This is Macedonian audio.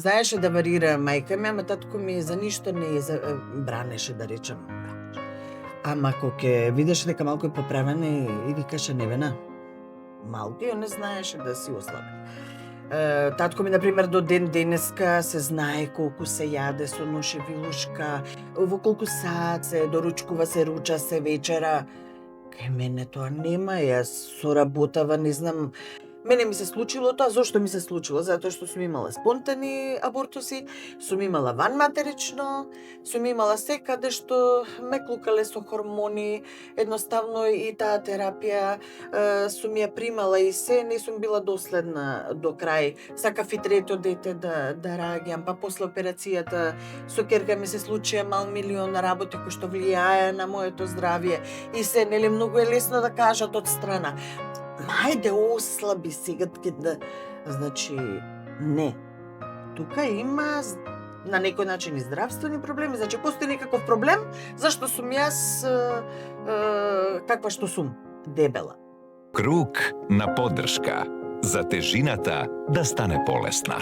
Знаеше да варира мајка ми, ама татко ми за ништо не ја бранеше, да речем. Ама кога ќе видеше дека малку е поправена и викаше Невена, малку ја не знаеше да си ослабе. Татко ми, например, до ден денеска се знае колку се јаде со нож и вилушка, во колку саат се доручкува, се руча, се вечера. Кај мене тоа нема, јас со работава, не знам. Мене ми се случило тоа, зошто ми се случило? Затоа што сум имала спонтани абортуси, сум имала ванматерично, сум имала секаде што ме клукале со хормони, едноставно и таа терапија сум ја примала и се, не сум била доследна до крај. Сакав и трето дете да раѓам, па после операцијата со ќерка ми се случија милион работи кои што влијае на моето здравје и се, нели, многу е лесно да кажат од страна. Мајде, ослаби сега, значи, не. Тука има на некој начин и здравствени проблеми, значи постои некаков проблем, зашто сум јас каква што сум, дебела. Круг на поддршка за тежината да стане полесна.